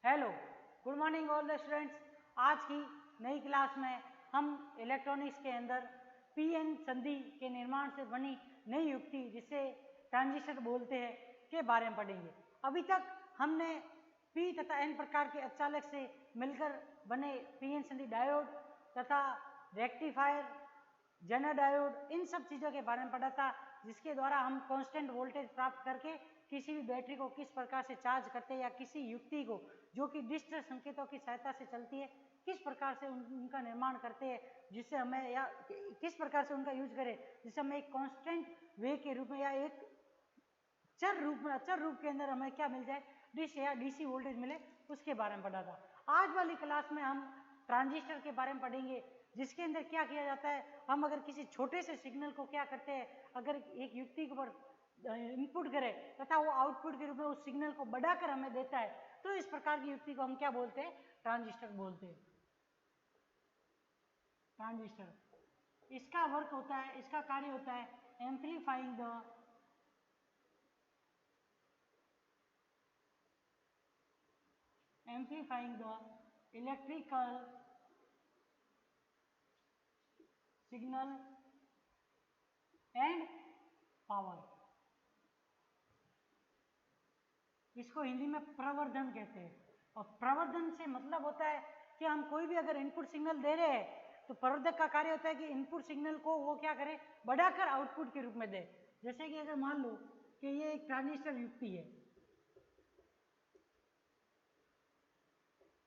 Hello, good morning all the students. आज की नई क्लास में हम इलेक्ट्रॉनिक्स के अंदर पीएन संधि के निर्माण से बनी नई युक्ति जिसे ट्रांजिस्टर बोलते हैं के बारे में पढ़ेंगे। अभी तक हमने पी तथा एन प्रकार के अर्धचालक से मिलकर बने पीएन संधि डायोड तथा रेक्टिफायर, जेनर डायोड, इन सब चीज़ों के बारे में पढ़ा था, जिसके द्वारा हम कांस्टेंट वोल्टेज प्राप्त करके किसी भी बैटरी को किस प्रकार से चार्ज करते हैं या किसी युक्ति को जो कि डिजिटल संकेतों की सहायता से चलती है किस प्रकार से उनका निर्माण करते हैं, जिससे हमें या किस प्रकार से उनका यूज करें जिससे हमें एक कांस्टेंट वे के रूप में या एक चर रूप के अंदर हमें क्या मिल जाए, डिश या डीसी वोल्टेज मिले, उसके बारे में पढ़ा था। आज वाली क्लास में हम ट्रांजिस्टर के बारे में पढ़ेंगे, जिसके अंदर क्या किया जाता है। हम अगर किसी छोटे से सिग्नल को क्या करते हैं, अगर एक युक्ति के ऊपर इनपुट करें तथा वो आउटपुट के रूप में उस सिग्नल को बढ़ाकर हमें देता है, तो इस प्रकार की युक्ति को हम क्या बोलते हैं, ट्रांजिस्टर बोलते हैं। ट्रांजिस्टर, इसका वर्क होता है, इसका कार्य होता है एम्प्लीफाइंग the electrical signal and power. इसको हिंदी में प्रवर्धन कहते हैं। और प्रवर्धन से मतलब होता है कि हम कोई भी अगर इनपुट सिग्नल दे रहे हैं तो प्रवर्धक का कार्य होता है कि इनपुट सिग्नल को वो क्या करे, बढ़ाकर आउटपुट के रूप में दे। जैसे कि अगर मान लो कि ये एक ट्रांजिस्टर युक्ति है,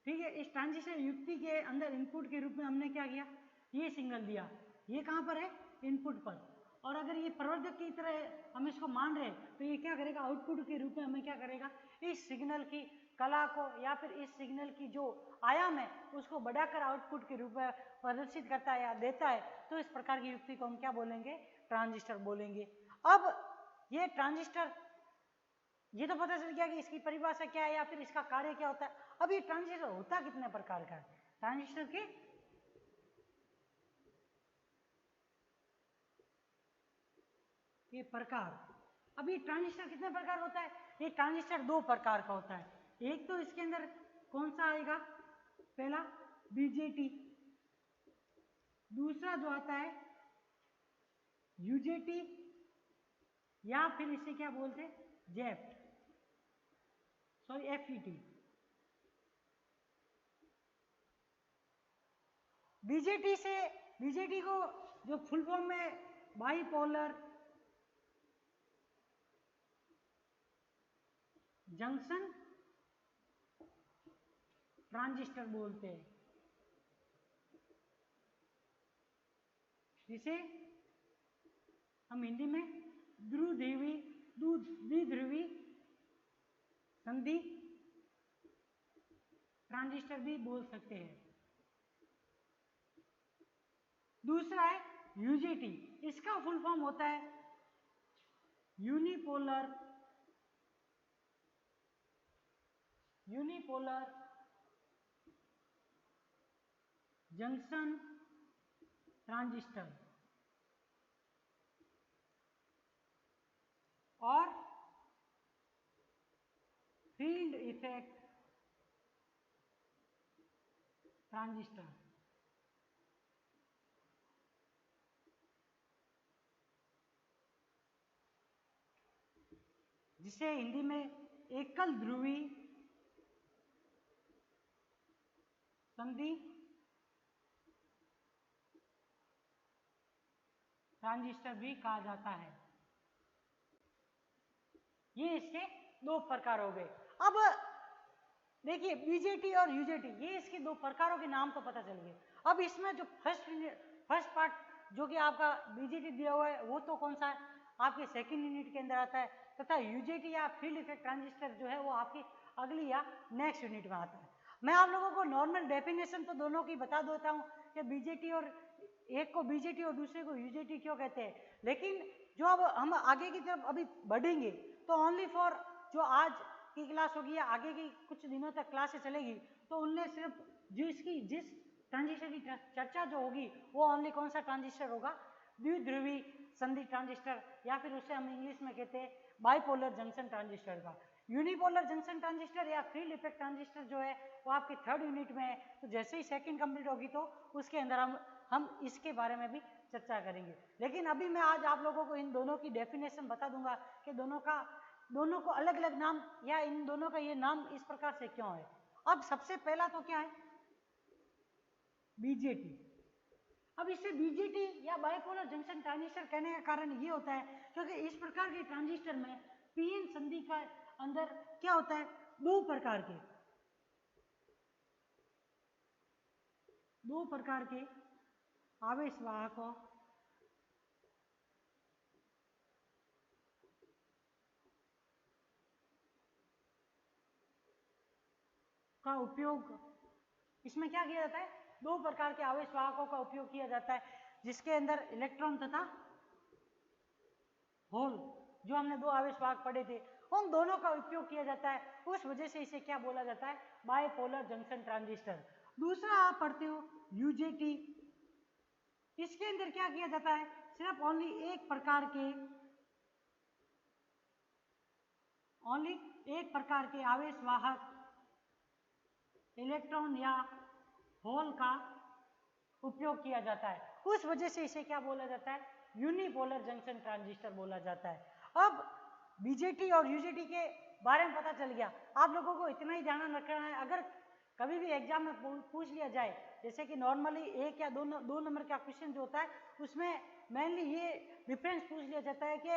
ठीक है, इस ट्रांजिस्टर युक्ति के अंदर इनपुट के रूप में हमने क्या किया, ये सिग्नल दिया, ये कहां पर है, इनपुट पर। और अगर ये प्रवर्धक की तरह हम इसको मान रहे तो ये क्या करेगा, आउटपुट के रूप में हमें क्या करेगा, इस सिग्नल की कला को या फिर इस सिग्नल की जो आयाम है उसको बढ़ाकर आउटपुट के रूप में प्रदर्शित करता है या देता है। तो इस प्रकार की युक्ति को हम क्या बोलेंगे, ट्रांजिस्टर बोलेंगे। अब ये ट्रांजिस्टर, ये तो पता चल गया कि इसकी परिभाषा क्या है या फिर इसका कार्य क्या होता है। अब ये ट्रांजिस्टर होता कितने प्रकार का है, ट्रांजिस्टर के ये प्रकार। अब ये ट्रांजिस्टर कितने प्रकार होता है, ये ट्रांजिस्टर दो प्रकार का होता है। एक तो इसके अंदर कौन सा आएगा, पहला बीजेटी, दूसरा जो आता है यूजेटी या फिर इसे क्या बोलते हैं, जेफ्ट, सॉरी एफईटी। बीजेटी को जो फुल फॉर्म में बाइपोलर जंक्शन ट्रांजिस्टर बोलते हैं, जिसे हम हिंदी में द्विध्रुवी संधि ट्रांजिस्टर भी बोल सकते हैं। दूसरा है यूजेटी, इसका फुल फॉर्म होता है यूनिपोलर जंक्शन ट्रांजिस्टर और फील्ड इफेक्ट ट्रांजिस्टर। जिसे हिंदी में एकल ध्रुवी संधि ट्रांजिस्टर भी कहा जाता है। ये इसके दो प्रकार हो गए। अब देखिए बीजेटी और यूजेटी, ये इसके दो प्रकारों के नाम तो पता चल गए। अब इसमें जो फर्स्ट पार्ट जो कि आपका बीजेटी दिया हुआ है वो तो कौन सा है, आपके सेकंड यूनिट के अंदर आता है, तथा यूजेटी या फील्ड इफेक्ट ट्रांजिस्टर जो है वो आपकी अगली या नेक्स्ट यूनिट में आता है। मैं आप लोगों को नॉर्मल डेफिनेशन तो दोनों की बता देता हूँ कि बीजेटी और एक को बीजेटी और दूसरे को यूजेटी क्यों कहते हैं, लेकिन जो अब हम आगे की तरफ अभी बढ़ेंगे तो ओनली फॉर जो आज की क्लास होगी या आगे की कुछ दिनों तक क्लासेस चलेगी तो उनमें सिर्फ जिस ट्रांजिस्टर की चर्चा जो होगी वो ओनली कौन सा ट्रांजिस्टर होगा, द्विध्रुवी संधि ट्रांजिस्टर, या फिर उसे हम इंग्लिश में कहते हैं बाइपोलर जंक्शन ट्रांजिस्टर का। यूनिपोलर जंक्शन ट्रांजिस्टर या फील्ड इफेक्ट ट्रांजिस्टर जो है वो आपकी 3rd यूनिट में है, तो जैसे ही 2nd कंप्लीट होगी तो उसके अंदर हम इसके बारे में भी चर्चा करेंगे। लेकिन अभी मैं आज आप लोगों को इन दोनों की डेफिनेशन बता दूंगा कि दोनों को अलग अलग नाम या इन दोनों का ये नाम इस प्रकार से क्यों है। अब सबसे पहला तो क्या है, बीजेटी। अब इसे बीजेटी या बाइपोलर जंक्शन ट्रांजिस्टर कहने का कारण ये होता है क्योंकि इस प्रकार के ट्रांजिस्टर में पीएन संधि का अंदर क्या होता है, दो प्रकार के आवेश वाहकों का उपयोग, इसमें क्या किया जाता है, दो प्रकार के आवेश वाहकों का उपयोग किया जाता है जिसके अंदर इलेक्ट्रॉन तथा होल, जो हमने दो आवेश वाहक पढ़े थे, उन दोनों का उपयोग किया जाता है। उस वजह से इसे क्या बोला जाता है, बाइपोलर जंक्शन ट्रांजिस्टर। दूसरा आप पढ़ते हो यूजेटी, इसके अंदर क्या किया जाता है, सिर्फ ओनली एक प्रकार के आवेश वाहक इलेक्ट्रॉन या होल का उपयोग किया जाता है। उस वजह से इसे क्या बोला जाता है, यूनिपोलर जंक्शन ट्रांजिस्टर बोला जाता है। अब बीजेटी और यूजेटी के बारे में पता चल गया। आप लोगों को इतना ही ध्यान रखना है, अगर कभी भी एग्जाम में पूछ लिया जाए, जैसे कि नॉर्मली एक या दो नंबर का क्वेश्चन जो होता है उसमें मेनली ये डिफरेंस पूछ लिया जाता है कि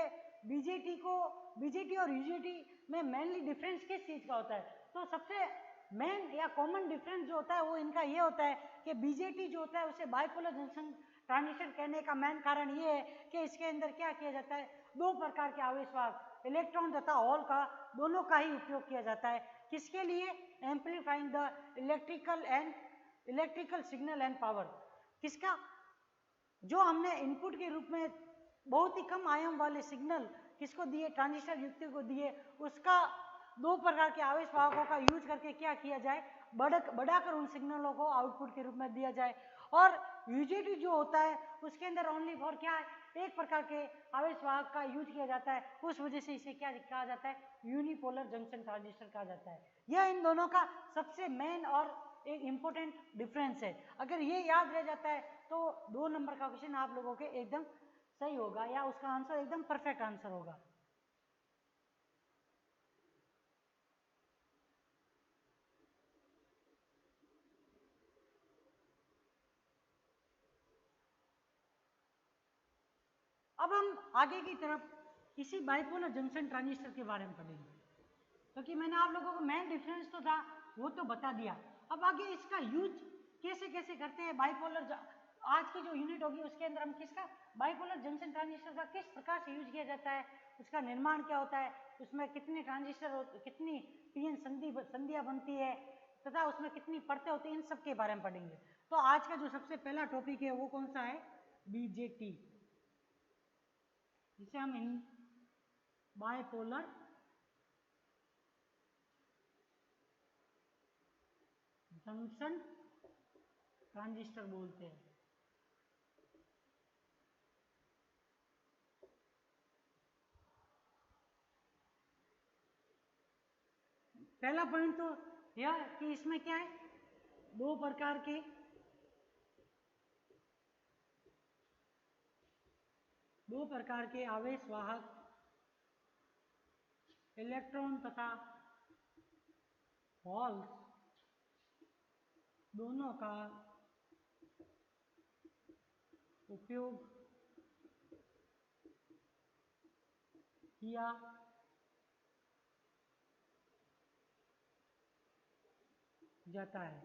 बीजेटी और यूजेटी में मेनली डिफरेंस किस चीज का होता है। तो सबसे मेन या कॉमन डिफरेंस जो होता है वो इनका ये होता है कि बीजेटी जो होता है उसे बाइपोलर जंक्शन ट्रांजिस्टर कहने का मेन कारण ये है कि इसके अंदर क्या किया जाता है, दो प्रकार के आवेश वाहक इलेक्ट्रॉन तथा होल का दोनों का ही उपयोग किया जाता है। किसके लिए, amplifying the electrical signal and power. किसका, जो हमने इनपुट के रूप में बहुत ही कम आयाम वाले सिग्नल किसको दिए, ट्रांजिस्टर युक्ति को दिए, उसका दो प्रकार के आवेश वाहकों का यूज करके क्या किया जाए, बढ़ाकर उन सिग्नलों को आउटपुट के रूप में दिया जाए। और यूजेटी जो होता है उसके अंदर ओनली फॉर क्या है, एक प्रकार के आवेश वाहक का यूज किया जाता है। उस वजह से इसे क्या कहा जाता है, यूनिपोलर जंक्शन ट्रांजिस्टर कहा जाता है। यह इन दोनों का सबसे मेन और एक इंपॉर्टेंट डिफरेंस है। अगर ये याद रह जाता है तो 2 नंबर का क्वेश्चन आप लोगों के एकदम सही होगा या उसका आंसर एकदम परफेक्ट आंसर होगा। अब हम आगे की तरफ इसी बाइपोलर जंक्शन ट्रांजिस्टर के बारे में पढ़ेंगे, क्योंकि मैंने आप लोगों को मेन डिफरेंस तो था वो तो बता दिया। अब आगे इसका यूज कैसे कैसे करते हैं, बाइपोलर आज की जो यूनिट होगी उसके अंदर हम किसका, बाइपोलर जंक्शन ट्रांजिस्टर का किस प्रकार से यूज किया जाता है, उसका निर्माण क्या होता है, उसमें कितने ट्रांजिस्टर, कितनी पीएन संधियां बनती है तथा उसमें कितनी परतें होती हैं, इन सब के बारे में पढ़ेंगे। तो आज का जो सबसे पहला टॉपिक है वो कौन सा है, बीजेटी, जिसे हम इन बाइपोलर जंक्शन ट्रांजिस्टर बोलते हैं। पहला पॉइंट तो यह कि इसमें क्या है, दो प्रकार के आवेश वाहक इलेक्ट्रॉन तथा होल्स दोनों का उपयोग किया जाता है।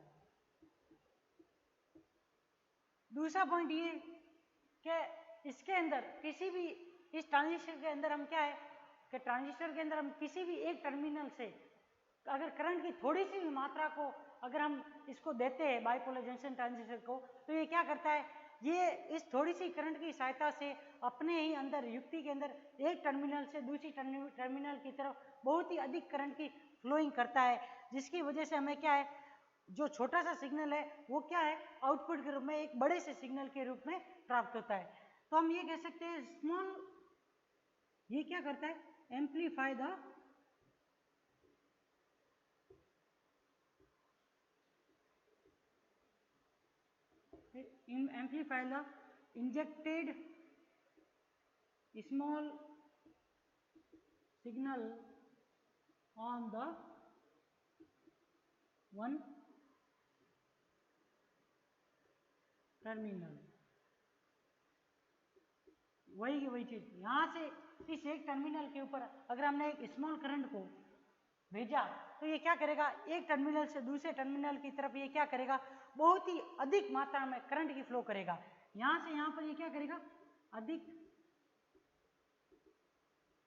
दूसरा पॉइंट ये कि इसके अंदर किसी भी, इस ट्रांजिस्टर के अंदर हम क्या है कि ट्रांजिस्टर के अंदर हम किसी भी एक टर्मिनल से अगर करंट की थोड़ी सी भी मात्रा को अगर हम इसको देते हैं बाइपोलर जंक्शन ट्रांजिस्टर को, तो ये क्या करता है, ये इस थोड़ी सी करंट की सहायता से अपने ही अंदर युक्ति के अंदर एक टर्मिनल से दूसरी टर्मिनल की तरफ बहुत ही अधिक करंट की फ्लोइंग करता है, जिसकी वजह से हमें क्या है, जो छोटा सा सिग्नल है वो क्या है, आउटपुट के रूप में एक बड़े से सिग्नल के रूप में प्राप्त होता है। तो हम ये कह सकते हैं स्मॉल, ये क्या करता है, amplify the amplify the injected small signal on the one terminal. वही चीज यहां से इस एक टर्मिनल के ऊपर अगर हमने एक स्मॉल करंट को भेजा तो ये क्या करेगा, एक टर्मिनल से दूसरे टर्मिनल की तरफ ये क्या करेगा, बहुत ही अधिक मात्रा में करंट की फ्लो करेगा। यहां से यहां पर ये क्या करेगा, अधिक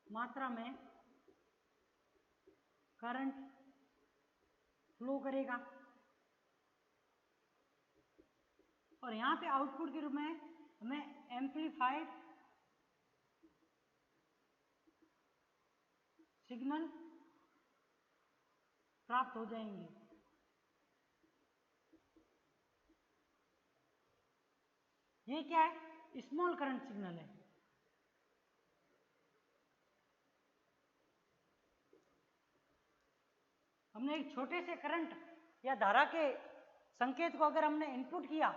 मात्रा में करंट फ्लो करेगा और यहां पे आउटपुट के रूप में हमें एम्पलीफाइड सिग्नल प्राप्त हो जाएंगे। ये क्या है, स्मॉल करंट सिग्नल है। हमने एक छोटे से करंट या धारा के संकेत को अगर हमने इनपुट किया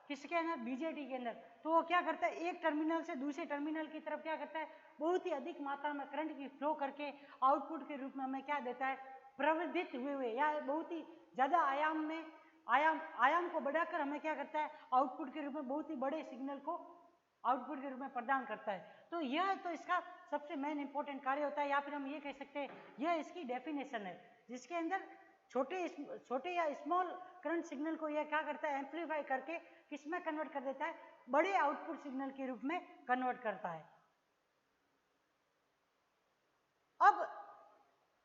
किसके अंदर, बीजेटी के अंदर, तो वो क्या करता है, एक टर्मिनल से दूसरे टर्मिनल की तरफ क्या करता है, बहुत ही अधिक मात्रा में करंट की फ्लो करके आउटपुट के रूप में हमें क्या देता है, प्रवर्धित हुए या बहुत ही ज्यादा आयाम में आयाम को बढ़ाकर हमें क्या करता है, आउटपुट के रूप में बहुत ही बड़े सिग्नल को आउटपुट के रूप में प्रदान करता है। तो यह तो इसका सबसे मेन इंपॉर्टेंट कार्य होता है, या फिर हम ये कह सकते हैं यह इसकी डेफिनेशन है, जिसके अंदर छोटे या स्मॉल करंट सिग्नल को यह क्या करता है, एम्पलीफाई करके किसमें कन्वर्ट कर देता है, बड़े आउटपुट सिग्नल के रूप में कन्वर्ट करता है। अब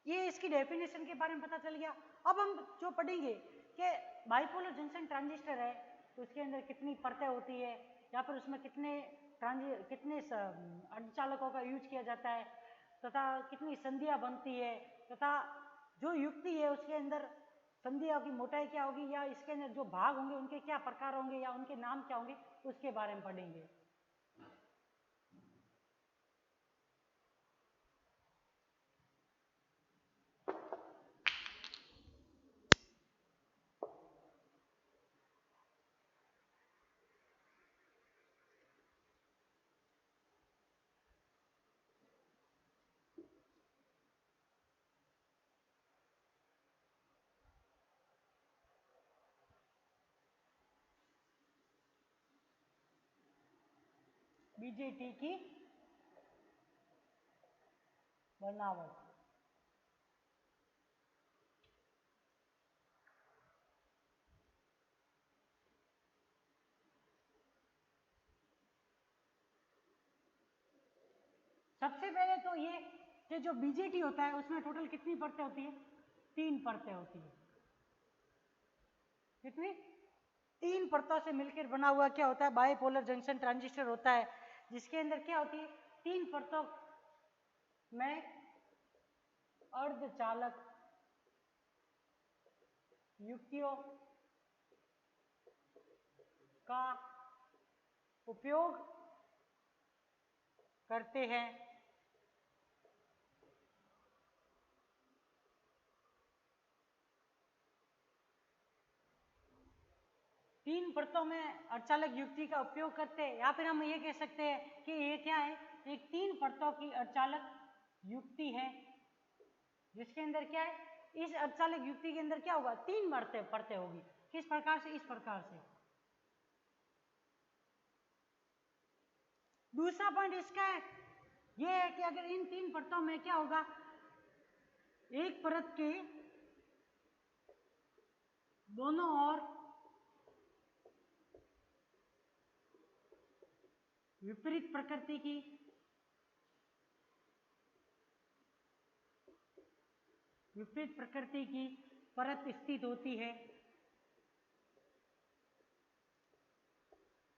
ये इसकी डेफिनेशन के बारे में पता चल गया। अब हम जो पढ़ेंगे कि बाइपोलर जंक्शन ट्रांजिस्टर है तो उसके अंदर कितनी परतें होती है, या फिर उसमें कितने अर्धचालकों का यूज किया जाता है, तथा कितनी संधियां बनती है, तथा जो युक्ति है उसके अंदर संधियों की मोटाई क्या होगी, या इसके अंदर जो भाग होंगे उनके क्या प्रकार होंगे या उनके नाम क्या होंगे, उसके बारे में पढ़ेंगे। बीजेटी की बनावट। सबसे पहले तो ये कि जो बीजेटी होता है उसमें टोटल कितनी परतें होती है, 3 परतें होती है। कितनी, 3 परतों से मिलकर बना हुआ क्या होता है, बाइपोलर जंक्शन ट्रांजिस्टर होता है, जिसके अंदर क्या होती है, 3 परतों में अर्धचालक युक्तियों का उपयोग करते हैं। तीन परतों में अर्धचालक युक्ति का उपयोग करते हैं, या फिर हम ये कह सकते हैं कि ये क्या है, एक 3 परतों की अर्धचालक युक्ति है, जिसके अंदर क्या है, इस अर्धचालक युक्ति के अंदर क्या होगा, 3 परतें होगी। किस प्रकार से, इस प्रकार से। दूसरा पॉइंट इसका है ये है कि अगर इन 3 परतों में क्या होगा, एक परत के दोनों ओर विपरीत प्रकृति की परत स्थित होती है।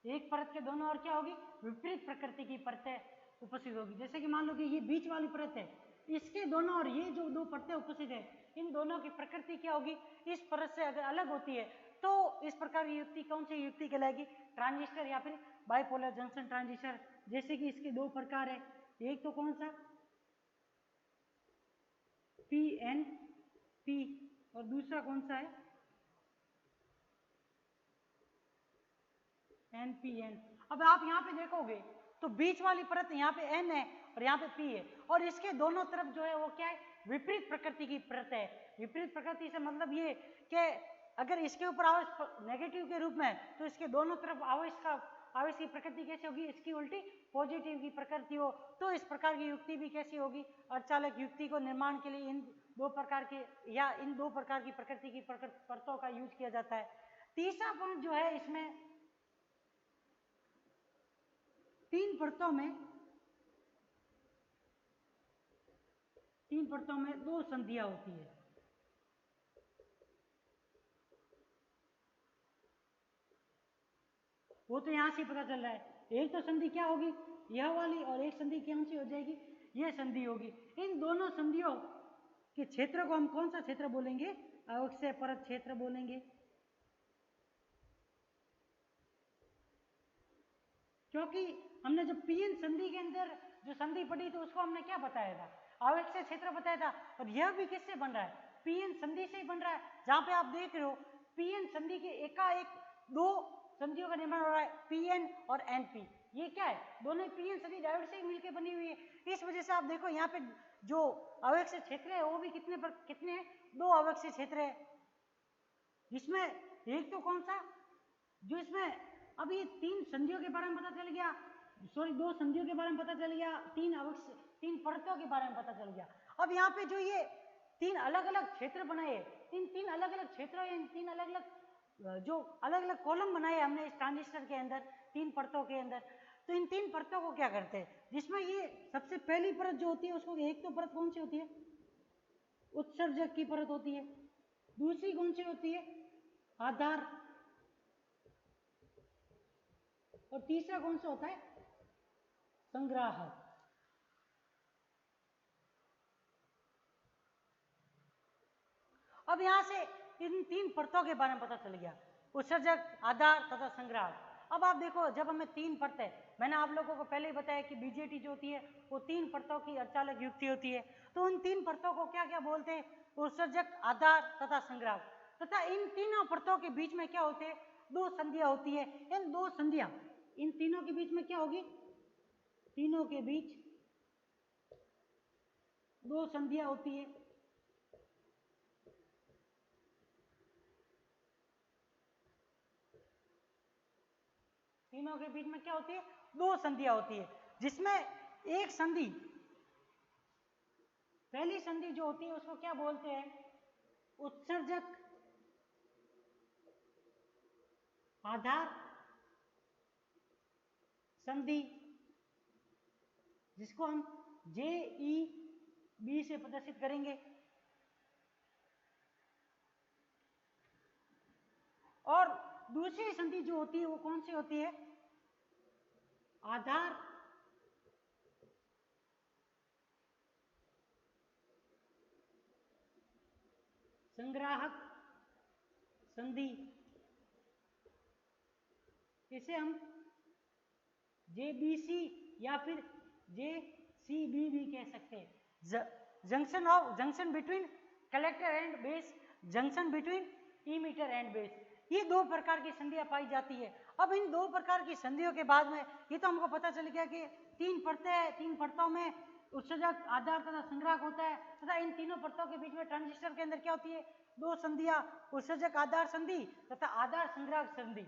एक परत के दोनों ओर क्या होगी, विपरीत प्रकृति की परतें उपस्थित होगी। जैसे कि मान लो कि ये बीच वाली परत है, इसके दोनों ओर ये जो 2 परतें उपस्थित है, इन दोनों की प्रकृति क्या होगी, इस परत से अगर अलग होती है तो इस प्रकार की युक्ति कौन सी युक्ति कहलाएगी, ट्रांजिस्टर या फिर बाइपोलर जंक्शन ट्रांजिस्टर। जैसे कि इसके 2 प्रकार है, एक तो कौन सा, PNP, और दूसरा कौन सा है, NPN। अब आप यहाँ पे देखोगे तो बीच वाली परत यहाँ पे N है और यहाँ पे P है और इसके दोनों तरफ जो है वो क्या है, विपरीत प्रकृति की परत है। विपरीत प्रकृति से मतलब ये कि अगर इसके ऊपर आवेश नेगेटिव के रूप में तो इसके दोनों तरफ आवेश की प्रकृति कैसी होगी, इसकी उल्टी पॉजिटिव की प्रकृति हो। तो इस प्रकार की युक्ति भी कैसी होगी, अर्धचालक युक्ति को निर्माण के लिए इन दो प्रकार की प्रकृति की परतों का यूज किया जाता है। तीसरा पॉइंट जो है, इसमें तीन परतों में दो संधियां होती है। वो तो यहां से पता चल रहा है। एक तो संधि क्या होगी, यह वाली, और एक संधि कौन सी हो जाएगी, यह संधि होगी। इन दोनों संधियों के क्षेत्र को हम कौन सा क्षेत्र बोलेंगे, अवक्षय परत क्षेत्र बोलेंगे। क्योंकि हमने जब पीएन संधि के अंदर जो संधि पढ़ी तो उसको हमने क्या बताया था, अवक्षय क्षेत्र बताया था। और यह भी किससे बन रहा है, पीएन संधि से ही बन रहा है। जहां पे आप देख रहे हो पीएन संधि के एकाएक दो संधियों का निर्माण हो रहा है, पीएन और एनपी। ये क्या है, दोनों पीएन संधि डायोड से ही मिलकर बनी हुई है। इस वजह से आप देखो यहाँ पे जो अवक्षय क्षेत्र है वो भी कितने दो अवक्षय क्षेत्र है। जिसमें एक तो कौन सा, जो इसमें अब ये तीन संधियों के बारे में पता चल गया, दो संधियों के बारे में पता चल गया, तीन परतों के बारे में पता चल गया। अब यहाँ पे जो ये तीन अलग अलग क्षेत्र बनाए, इन तीन अलग अलग क्षेत्रों, इन तीन अलग अलग जो अलग अलग कॉलम बनाए हमने इस ट्रांजिस्टर के अंदर, तीन परतों के अंदर। तो इन तीन परतों को क्या करते हैं, जिसमें ये सबसे पहली परत जो होती है उसको, एक तो परत कौन सी होती है, उत्सर्जक की परत होती है। दूसरी कौन सी होती है, आधार। और तीसरा कौन सा होता है, संग्राहक। अब यहां से इन तीन परतों के बारे में पता चल गया, उत्सर्जक, आधार तथा संग्राहक। अब आप देखो, जब हमें तीन परतें, मैंने आप लोगों को पहले ही बताया कि बीजेटी जो होती है वो तीन परतों की अर्धचालक युक्ति होती है। तो उन तीन परतों को क्या क्या बोलते हैं, उत्सर्जक, आधार तथा संग्राहक। तथा इन तीनों परतों के बीच में क्या होते हैं, दो संधियां होती है। इन दो संधियां, इन तीनों के बीच में क्या होगी, तीनों के बीच दो संधियां होती है। तीनों के बीच में क्या होती है, दो संधियां होती है। जिसमें एक संधि, पहली संधि जो होती है उसको क्या बोलते हैं, उत्सर्जक आधार संधि, जिसको हम JEB से प्रदर्शित करेंगे। और दूसरी संधि जो होती है वो कौन सी होती है, आधार संग्राहक संधि। इसे हम JBC या फिर JCB भी कह सकते हैं, junction between collector and base, junction between emitter and base. ये दो प्रकार की संधियां पाई जाती है। अब इन दो प्रकार की संधियों के बाद में ये तो हमको पता चल गया कि तीन परतें हैं, तीन परतों में उत्सर्जक, आधार तथा संग्राहक होता है। तथा इन तीनों परतों के बीच में ट्रांजिस्टर के अंदर क्या होती है, दो संधियां, उत्सर्जक आधार संधि तथा आधार संग्राहक संधि।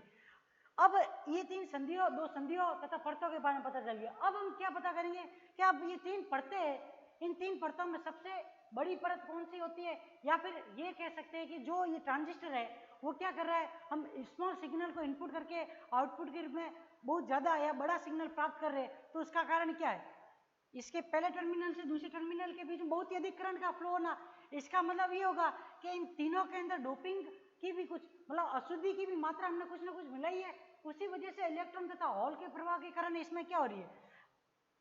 अब ये तीन संधियों, दो संधियों तथा परतों के बारे में पता चल गया। अब हम क्या पता करेंगे कि अब ये तीन परतें हैं, इन तीन परतों में सबसे बड़ी परत कौन सी होती है, या फिर ये कह सकते हैं कि जो ये ट्रांजिस्टर है वो क्या कर रहा है, हम स्मॉल सिग्नल को इनपुट करके आउटपुट के रूप में बहुत ज्यादा या बड़ा सिग्नल प्राप्त कर रहे हैं। तो उसका कारण क्या है, इसके पहले टर्मिनल से दूसरे टर्मिनल के बीच में बहुत ही अधिक करंट का फ्लो होना। इसका मतलब ये होगा कि इन तीनों के अंदर डोपिंग की भी कुछ, मतलब अशुद्धि की भी मात्रा हमने कुछ ना कुछ मिलाई है। उसी वजह से इलेक्ट्रॉन तथा हॉल के प्रवाह के कारण इसमें क्या हो रही है,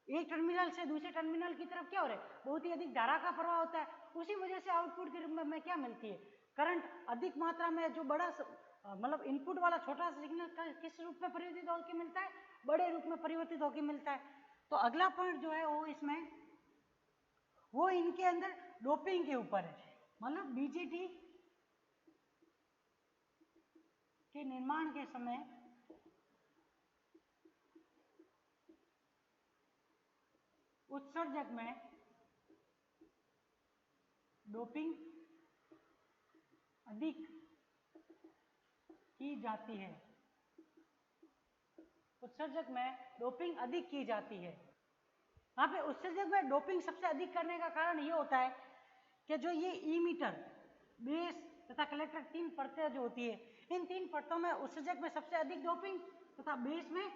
एक टर्मिनल से दूसरे टर्मिनल की तरफ क्या हो रहा है, बहुत ही अधिक धारा का प्रवाह होता है। उसी वजह से आउटपुट के रूप में हमें क्या मिलती है, करंट अधिक मात्रा में। जो बड़ा मतलब इनपुट वाला छोटा सा सिग्नल किस रूप में परिवर्तित होकर मिलता है, बड़े रूप में परिवर्तित होकर मिलता है। तो अगला पॉइंट जो है वो इसमें, वो इनके अंदर डोपिंग के ऊपर है। मतलब बीजेटी के निर्माण के समय उत्सर्जक में डोपिंग अधिक की जाती है। उत्सर्जक में डोपिंग अधिक की जाती है। यहाँ पे उत्सर्जक में डोपिंग सबसे अधिक करने का कारण ये होता है कि जो ये इमीटर, बेस तथा कलेक्टर तीन परतें जो होती है, इन तीन परतों में उत्सर्जक में सबसे अधिक डोपिंग तथा बेस में,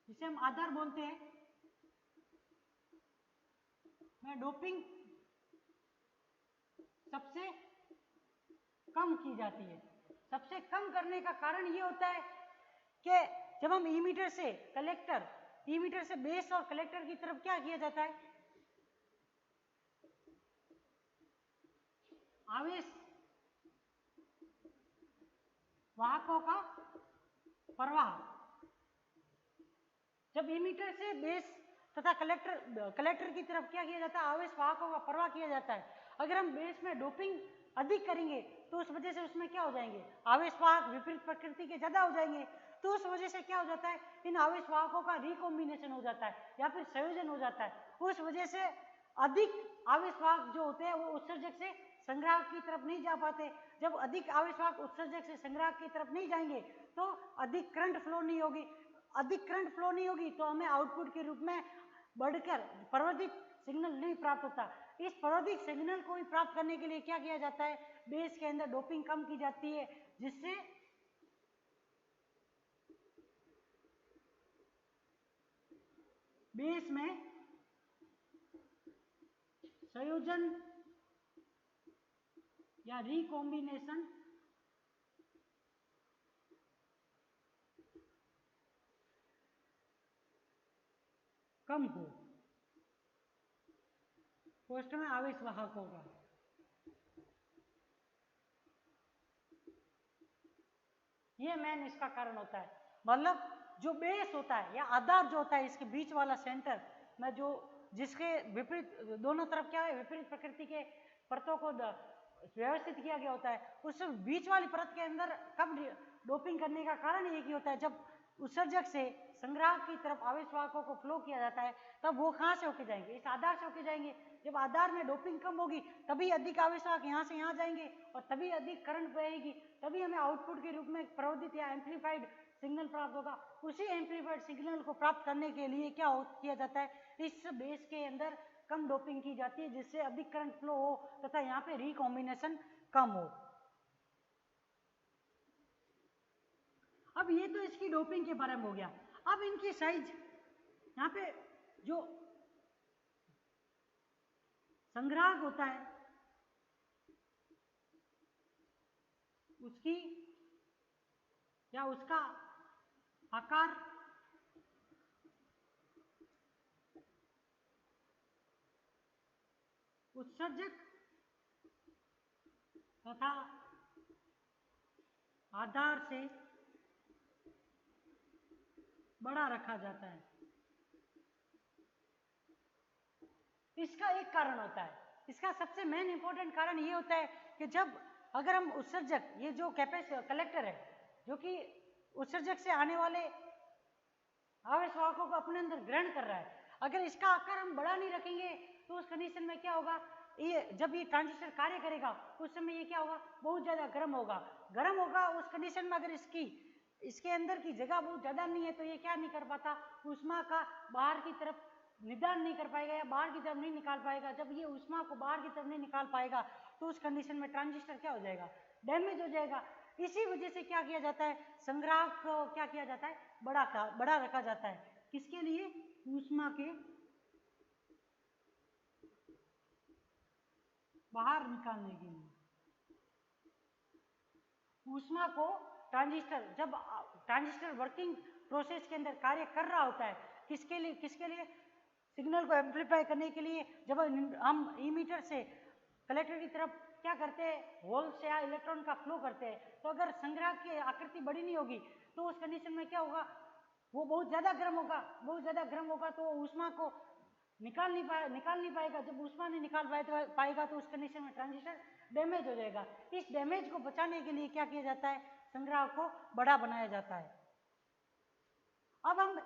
जिसे हम आधार बोलते हैं, में डोपिंग सबसे कम की जाती है। सबसे कम करने का कारण ये होता है कि जब हम इमीटर से कलेक्टर, इमीटर से बेस और कलेक्टर की तरफ क्या किया जाता है, आवेश वाहकों का प्रवाह। जब इमीटर से बेस तथा कलेक्टर की तरफ क्या किया जाता है, आवेश वाहकों का प्रवाह किया जाता है। अगर हम बेस में डोपिंग अधिक करेंगे तो उस वजह से उसमें क्या हो जाएंगे, आवेश वाहक विपरीत प्रकृति के ज्यादा हो जाएंगे। तो उस वजह से क्या हो जाता है, इन आवेश वाहकों का रिकॉम्बिनेशन हो जाता है या फिर संयोजन हो जाता है। उस वजह से अधिक आवेश वाहक जो होते हैं वो उत्सर्जक से संग्राहक की तरफ नहीं जा पाते। जब अधिक आवेश वाहक उत्सर्जक से संग्राहक की तरफ नहीं जाएंगे तो अधिक करंट फ्लो नहीं होगी। अधिक करंट फ्लो नहीं होगी तो हमें आउटपुट के रूप में बढ़कर प्रवर्धित सिग्नल नहीं प्राप्त होता। इस प्रवर्धित सिग्नल को भी प्राप्त करने के लिए क्या किया जाता है, बेस के अंदर डोपिंग कम की जाती है, जिससे बेस में संयोजन या रिकॉम्बिनेशन कम हो। पोस्ट में आवेश वाहक होगा। ये मेन इसका कारण होता है। मतलब जो बेस होता है या आधार जो होता है, इसके बीच वाला सेंटर में जो जिसके विपरीत दोनों तरफ क्या है, विपरीत प्रकृति के परतों को व्यवस्थित किया गया होता है, उस बीच वाली परत के अंदर कब डोपिंग करने का कारण एक ही होता है, जब उत्सर्जक से संग्राहक की तरफ आवेश वाहकों को फ्लो किया जाता है तब वो कहाँ से होके जाएंगे, इस आधार से होके जाएंगे। जब आधार में डोपिंग कम होगी तभी अधिक आवेश वाहक यहाँ से यहाँ जाएंगे और तभी अधिक करंट बहेगी, तभी हमें आउटपुट के रूप में प्रवर्धित या एम्पलीफाइड सिग्नल प्राप्त होगा। उसी एम्पलीफाइड सिग्नल को प्राप्त करने के लिए क्या किया जाता है, इस बेस के अंदर कम डोपिंग की जाती है जिससे अधिक करंट फ्लो हो तथा यहाँ पे रिकॉम्बिनेशन कम हो। अब ये तो इसकी डोपिंग के बारे में हो गया। अब इनकी साइज, यहाँ पे जो संग्राहक होता है उसकी या उसका आकार उत्सर्जक तथा आधार से बड़ा रखा जाता है। इसका एक कारण होता है, इसका सबसे मेन इंपॉर्टेंट कारण ये होता है कि जब अगर हम उत्सर्जक, ये जो कलेक्टर है जो कि उत्सर्जक से आने वाले आवेश वाहकों को अपने अंदर ग्रहण कर रहा है, अगर इसका आकार हम बड़ा नहीं रखेंगे तो उस कंडीशन में क्या होगा, ये जब ये ट्रांजिस्टर कार्य करेगा उस समय ये क्या होगा, बहुत ज्यादा गर्म होगा। गर्म होगा उस कंडीशन में अगर इसके अंदर की जगह बहुत ज्यादा नहीं है तो ये क्या नहीं कर पाता, ऊष्मा का बाहर की तरफ निदान नहीं कर पाएगा या बाहर की तरफ नहीं निकाल पाएगा। जब ये ऊष्मा को बाहर की तरफ नहीं निकाल पाएगा तो उस कंडीशन में ट्रांजिस्टर क्या हो जाएगा, डैमेज हो जाएगा। इसी वजह से क्या किया जाता है, संग्राहक को क्या किया जाता है, बड़ा रखा जाता है। किसके लिए, ऊष्मा के बाहर निकालने के लिए। ऊष्मा को ट्रांजिस्टर, जब ट्रांजिस्टर वर्किंग प्रोसेस के अंदर कार्य कर रहा होता है, किसके लिए, सिग्नल को एम्पलीफाई करने के लिए। जब हम इमीटर से कलेक्टर की तरफ क्या करते हैं, होल से या इलेक्ट्रॉन का फ्लो करते हैं, तो अगर संग्राहक की आकृति बड़ी नहीं होगी तो उस कंडीशन में क्या होगा, वो बहुत ज्यादा गर्म होगा तो ऊष्मा को निकाल नहीं पाएगा। जब ऊष्मा नहीं निकाल पाएगा तो उस कंडीशन में ट्रांजिस्टर डैमेज हो जाएगा। इस डैमेज को बचाने के लिए क्या किया जाता है, संग्राहक को बड़ा बनाया जाता है। अब हम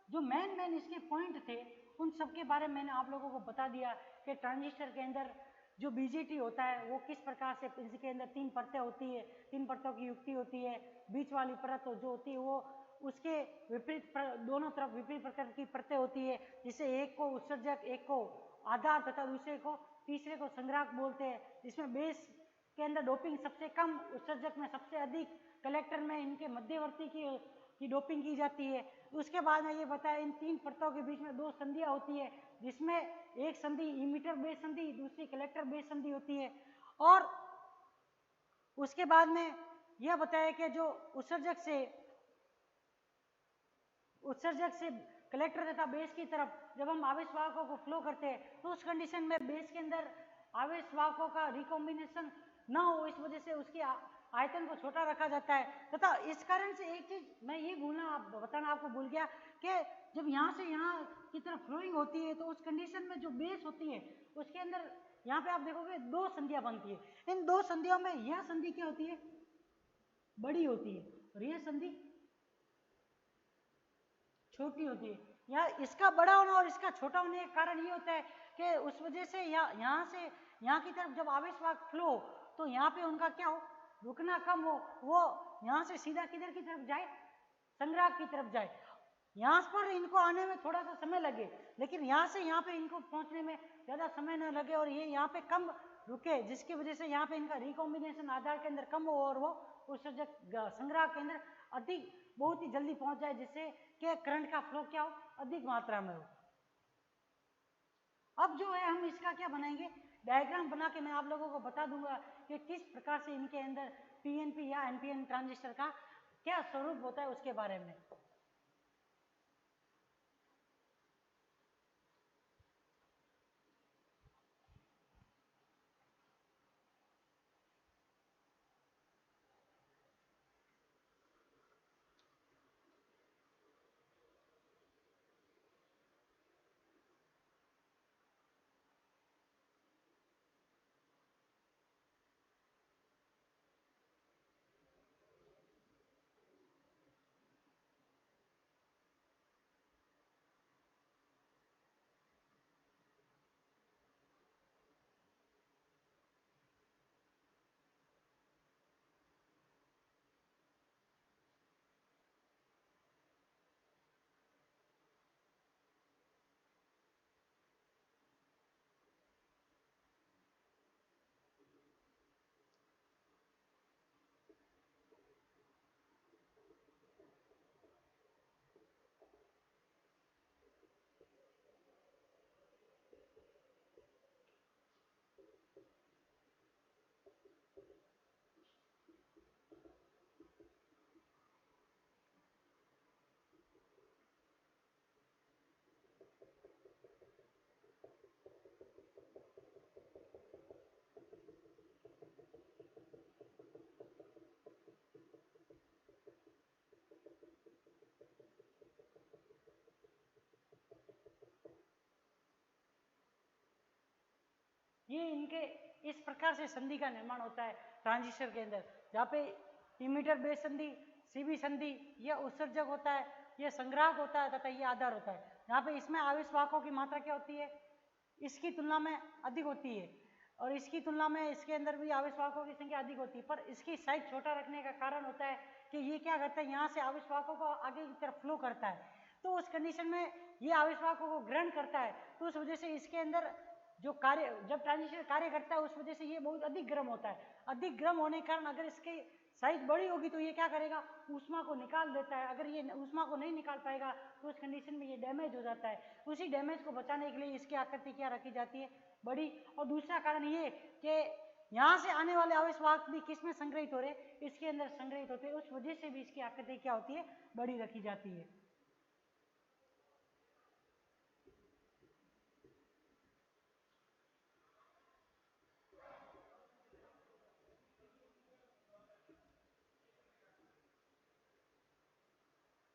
जो मेन इसके पॉइंट थे उन सब के बारे में मैंने आप लोगों को बता दिया कि ट्रांजिस्टर के अंदर जो बीजेटी होता है वो किस प्रकार से, इसके अंदर 3 परतें होती है, 3 परतों की युक्ति होती है, बीच वाली परत जो होती है वो उसके विपरीत दोनों तरफ विपरीत प्रकार की परतें होती है, जिसे एक को उत्सर्जक, एक को आधार तथा दूसरे को तीसरे को संग्राहक बोलते हैं। जिसमें बेस के अंदर डोपिंग सबसे कम, उत्सर्जक में सबसे अधिक, कलेक्टर में इनके मध्यवर्ती की डोपिंग की जाती है। उसके बाद में ये बताया इन 3 परतों के बीच में 2 संधियां होती है, जिसमें एक संधि इमीटर बेस संधि, दूसरी कलेक्टर बेस संधि होती है। और उसके बाद में यह बताया कि जो उत्सर्जक से कलेक्टर तथा बेस की तरफ जब हम आवेश वाहकों को फ्लो करते हैं तो उस कंडीशन में बेस के अंदर आवेश वाहकों का रिकॉम्बिनेशन ना हो, इस वजह से उसकी आयतन को छोटा रखा जाता है। तथा इस कारण से एक चीज मैं ये बताना आपको भूल गया कि जब यहाँ से यहाँ की तरफ फ्लोइंग होती है तो उस कंडीशन में जो बेस होती है उसके अंदर यहाँ पे आप देखोगे 2 संधियां बनती है। इन 2 संधियों में यह संधि क्या होती है, बड़ी होती है, और यह संधि छोटी होती है। या इसका बड़ा होना और इसका छोटा होने का कारण ये होता है कि उस वजह से यहाँ से यहाँ की तरफ जब आवेश वाहक फ्लो हो तो यहाँ पे उनका क्या हो, रुकना कम हो, वो यहाँ से सीधा किधर की तरफ जाए, संग्राहक की तरफ जाए। यहाँ पर इनको आने में थोड़ा सा समय लगे, लेकिन यहाँ से यहाँ पे इनको पहुंचने में ज़्यादा समय न लगे और ये यहाँ पे कम रुके, जिसकी वजह से यहाँ पे इनका रिकॉम्बिनेशन आधार के अंदर कम हो और वो उत्सर्जक संग्राहक के अंदर अधिक बहुत ही जल्दी पहुंच जाए, जिससे कि करंट का फ्लो क्या हो, अधिक मात्रा में हो। अब जो है हम इसका क्या बनाएंगे, डायग्राम बना के मैं आप लोगों को बता दूंगा कि किस प्रकार से इनके अंदर पीएनपी या एनपीएन ट्रांजिस्टर का क्या स्वरूप होता है उसके बारे में। ये इनके इस प्रकार से संधि का निर्माण होता है ट्रांजिस्टर के अंदर, जहाँ पे इमीटर बेस संधि, सीबी संधि, यह उत्सर्जक होता है, यह संग्राहक होता है तथा यह आधार होता है। यहाँ पे इसमें आवेश वाहकों की मात्रा क्या होती है, इसकी तुलना में अधिक होती है, और इसकी तुलना में इसके अंदर भी आवेश वाहकों की संख्या अधिक होती है, पर इसकी साइज छोटा रखने का कारण होता है कि ये क्या करता है, यहाँ से आवेश वाहकों को आगे की तरफ फ्लो करता है, तो उस कंडीशन में ये आवेश वाहकों को ग्रहण करता है, तो उस वजह से इसके अंदर जो कार्य, जब ट्रांजिस्टर कार्य करता है उस वजह से ये बहुत अधिक गर्म होता है। अधिक गर्म होने के कारण अगर इसकी साइज बड़ी होगी तो ये क्या करेगा, ऊष्मा को निकाल देता है। अगर ये ऊष्मा को नहीं निकाल पाएगा तो उस कंडीशन में ये डैमेज हो जाता है। उसी डैमेज को बचाने के लिए इसकी आकृति क्या रखी जाती है, बड़ी। और दूसरा कारण ये कि यहाँ से आने वाले आवेश वाहक भी किस में संग्रहित हो रहे, इसके अंदर संग्रहित होते हैं, उस वजह से भी इसकी आकृति क्या होती है, बड़ी रखी जाती है।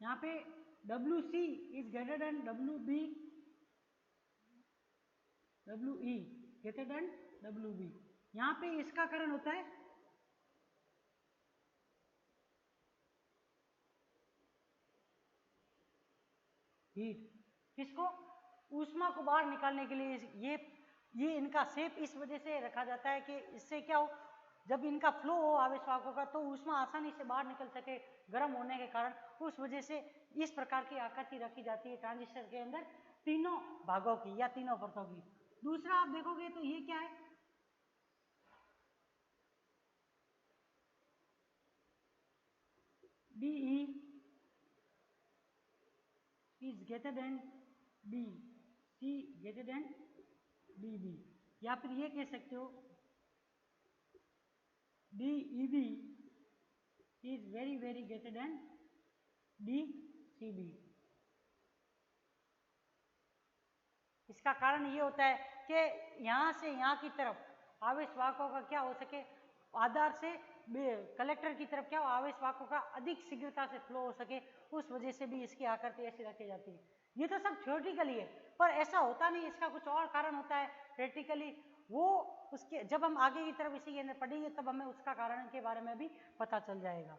यहाँ पे WC is greater than WB, WE greater than WB। यहाँ पे इसका कारण होता है हीट। किसको, ऊष्मा को बाहर निकालने के लिए ये इनका शेप इस वजह से रखा जाता है कि इससे क्या हो, जब इनका फ्लो हो आवेश वाहकों का तो ऊष्मा आसानी से बाहर निकल सके गर्म होने के कारण। उस वजह से इस प्रकार की आकृति रखी जाती है ट्रांजिस्टर के अंदर तीनों भागों की या तीनों परतों की। दूसरा आप देखोगे तो ये क्या है, BE is greater than B, C greater than BB, या फिर ये कह सकते हो DEB is very very greater than DCB। इसका कारण ये होता है कि यहाँ से यहाँ की तरफ आवेश वाहकों का क्या हो सके, आधार से कलेक्टर की तरफ क्या हो, आवेश वाहकों का अधिक शीघ्रता से फ्लो हो सके, उस वजह से भी इसकी आकृति ऐसी रखी जाती है। ये तो सब थ्योरेटिकली है, पर ऐसा होता नहीं, इसका कुछ और कारण होता है प्रैक्टिकली, वो उसके जब हम आगे की तरफ इसी के अंदर पढ़ेंगे तब हमें उसका कारण के बारे में भी पता चल जाएगा।